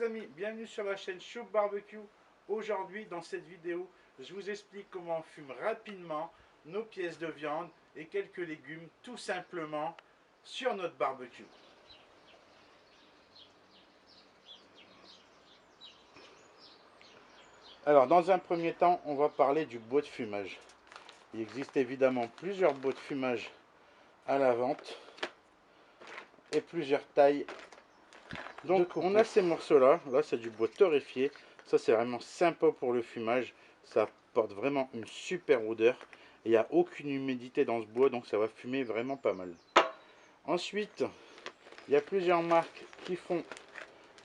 amis, bienvenue sur la chaîne Chouk Barbecue. Aujourd'hui, dans cette vidéo, je vous explique comment on fume rapidement nos pièces de viande et quelques légumes, tout simplement, sur notre barbecue. Alors, dans un premier temps, on va parler du bois de fumage. Il existe évidemment plusieurs bois de fumage à la vente et plusieurs tailles. Donc on a ces morceaux là, c'est du bois torréfié, ça c'est vraiment sympa pour le fumage, ça apporte vraiment une super odeur, il n'y a aucune humidité dans ce bois donc ça va fumer vraiment pas mal. Ensuite, il y a plusieurs marques qui font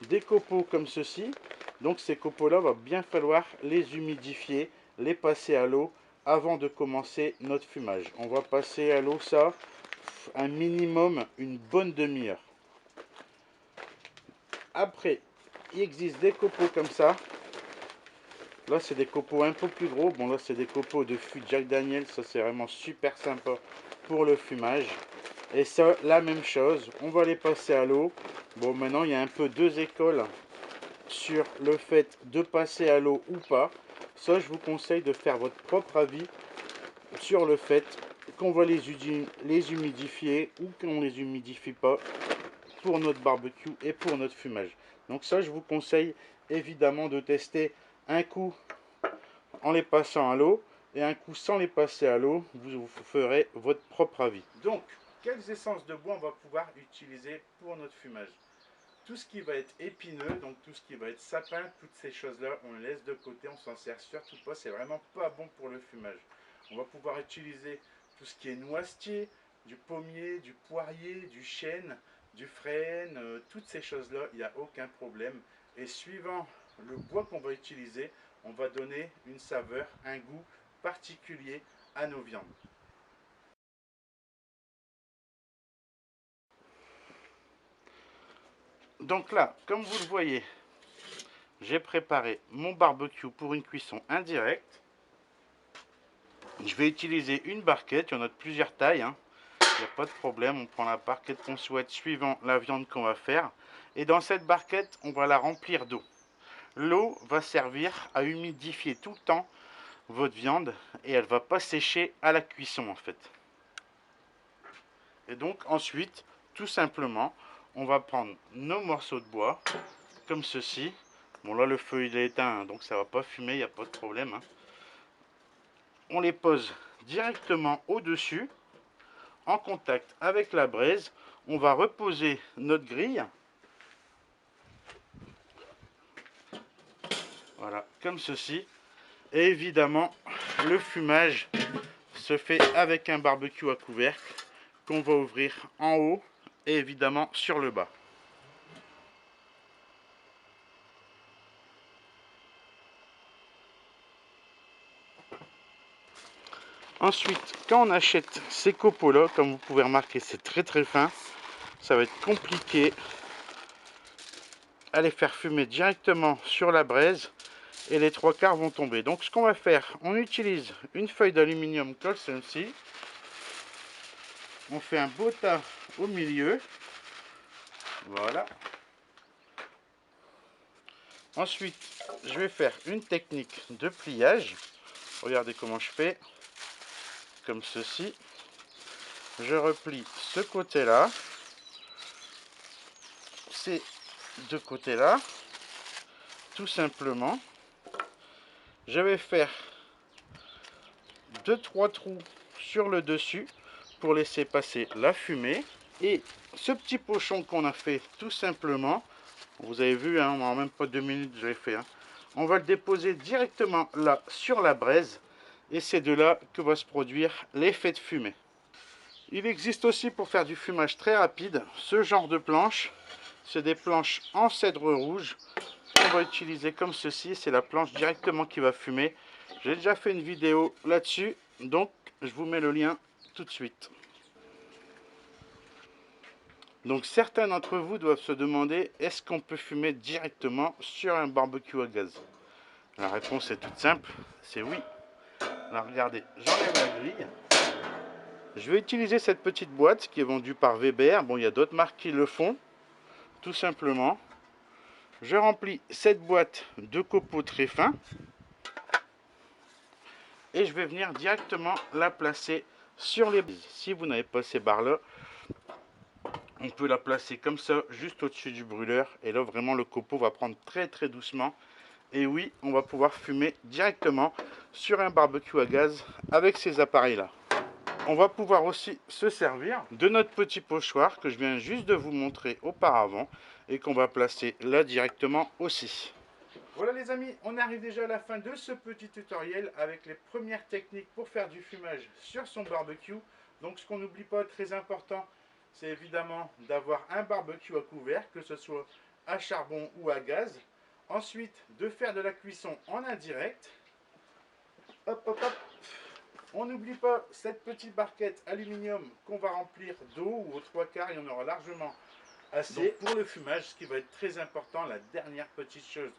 des copeaux comme ceci, donc ces copeaux là va bien falloir les humidifier, les passer à l'eau avant de commencer notre fumage. On va passer à l'eau ça, un minimum une bonne demi-heure. Après, il existe des copeaux comme ça. Là, c'est des copeaux un peu plus gros. Bon, là, c'est des copeaux de fût Jack Daniel. Ça, c'est vraiment super sympa pour le fumage. Et ça, la même chose. On va les passer à l'eau. Bon, maintenant, il y a un peu deux écoles sur le fait de passer à l'eau ou pas. Ça, je vous conseille de faire votre propre avis sur le fait qu'on va les humidifier ou qu'on ne les humidifie pas pour notre barbecue et pour notre fumage. Donc ça, je vous conseille évidemment de tester un coup en les passant à l'eau et un coup sans les passer à l'eau. Vous ferez votre propre avis. Donc, quelles essences de bois on va pouvoir utiliser pour notre fumage? Tout ce qui va être épineux, donc tout ce qui va être sapin, toutes ces choses-là, on les laisse de côté, on s'en sert surtout pas, c'est vraiment pas bon pour le fumage. On va pouvoir utiliser tout ce qui est noisetier, du pommier, du poirier, du chêne, du frêne, toutes ces choses-là, il n'y a aucun problème. Et suivant le bois qu'on va utiliser, on va donner une saveur, un goût particulier à nos viandes. Donc là, comme vous le voyez, j'ai préparé mon barbecue pour une cuisson indirecte. Je vais utiliser une barquette, il y en a de plusieurs tailles, hein. Il n'y a pas de problème, on prend la barquette qu'on souhaite suivant la viande qu'on va faire. Et dans cette barquette, on va la remplir d'eau. L'eau va servir à humidifier tout le temps votre viande et elle ne va pas sécher à la cuisson en fait. Et donc ensuite, tout simplement, on va prendre nos morceaux de bois, comme ceci. Bon là le feu il est éteint, donc ça ne va pas fumer, il n'y a pas de problème, hein. On les pose directement au-dessus, en contact avec la braise. On va reposer notre grille. Voilà, comme ceci. Et évidemment, le fumage se fait avec un barbecue à couvercle qu'on va ouvrir en haut et évidemment sur le bas. Ensuite, quand on achète ces copeaux là, comme vous pouvez remarquer, c'est très fin. Ça va être compliqué à les faire fumer directement sur la braise et les trois quarts vont tomber. Donc ce qu'on va faire, on utilise une feuille d'aluminium comme celle-ci. On fait un beau tas au milieu. Voilà. Ensuite, je vais faire une technique de pliage. Regardez comment je fais. Comme ceci. Je replie ce côté-là. Ces deux côtés-là. Tout simplement. Je vais faire 2-3 trous sur le dessus pour laisser passer la fumée. Et ce petit pochon qu'on a fait tout simplement, vous avez vu, hein, en même pas 2 minutes je l'ai fait, hein. On va le déposer directement là sur la braise et c'est de là que va se produire l'effet de fumée. Il existe aussi pour faire du fumage très rapide ce genre de planche. C'est des planches en cèdre rouge qu'on va utiliser comme ceci. C'est la planche directement qui va fumer. J'ai déjà fait une vidéo là-dessus, donc je vous mets le lien tout de suite. Donc certains d'entre vous doivent se demander, est-ce qu'on peut fumer directement sur un barbecue à gaz? La réponse est toute simple, c'est oui. Alors regardez, j'enlève la grille. Je vais utiliser cette petite boîte qui est vendue par Weber. Bon, il y a d'autres marques qui le font, tout simplement. Je remplis cette boîte de copeaux très fins et je vais venir directement la placer sur les brises. Si vous n'avez pas ces barres là, on peut la placer comme ça juste au-dessus du brûleur et là vraiment le copeau va prendre très doucement. Et oui, on va pouvoir fumer directement sur un barbecue à gaz avec ces appareils là. On va pouvoir aussi se servir de notre petit pochoir que je viens juste de vous montrer auparavant et qu'on va placer là directement aussi. Voilà les amis, on arrive déjà à la fin de ce petit tutoriel avec les premières techniques pour faire du fumage sur son barbecue. Donc ce qu'on n'oublie pas, très important, c'est évidemment d'avoir un barbecue à couvert, que ce soit à charbon ou à gaz. Ensuite, de faire de la cuisson en indirect. Hop, hop, hop. On n'oublie pas cette petite barquette aluminium qu'on va remplir d'eau ou aux 3/4, il y en aura largement assez. Donc pour le fumage, ce qui va être très important, la dernière petite chose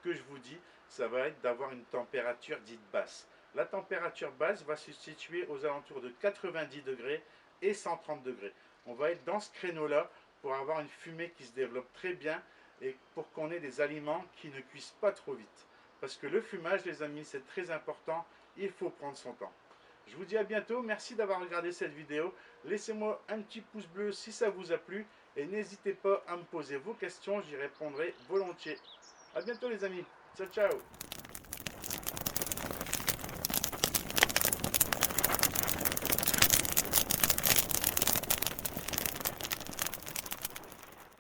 que je vous dis, ça va être d'avoir une température dite basse. La température basse va se situer aux alentours de 90 degrés et 130 degrés. On va être dans ce créneau-là pour avoir une fumée qui se développe très bien et pour qu'on ait des aliments qui ne cuisent pas trop vite. Parce que le fumage, les amis, c'est très important, il faut prendre son temps. Je vous dis à bientôt, merci d'avoir regardé cette vidéo. Laissez-moi un petit pouce bleu si ça vous a plu. Et n'hésitez pas à me poser vos questions, j'y répondrai volontiers. A bientôt les amis. Ciao, ciao.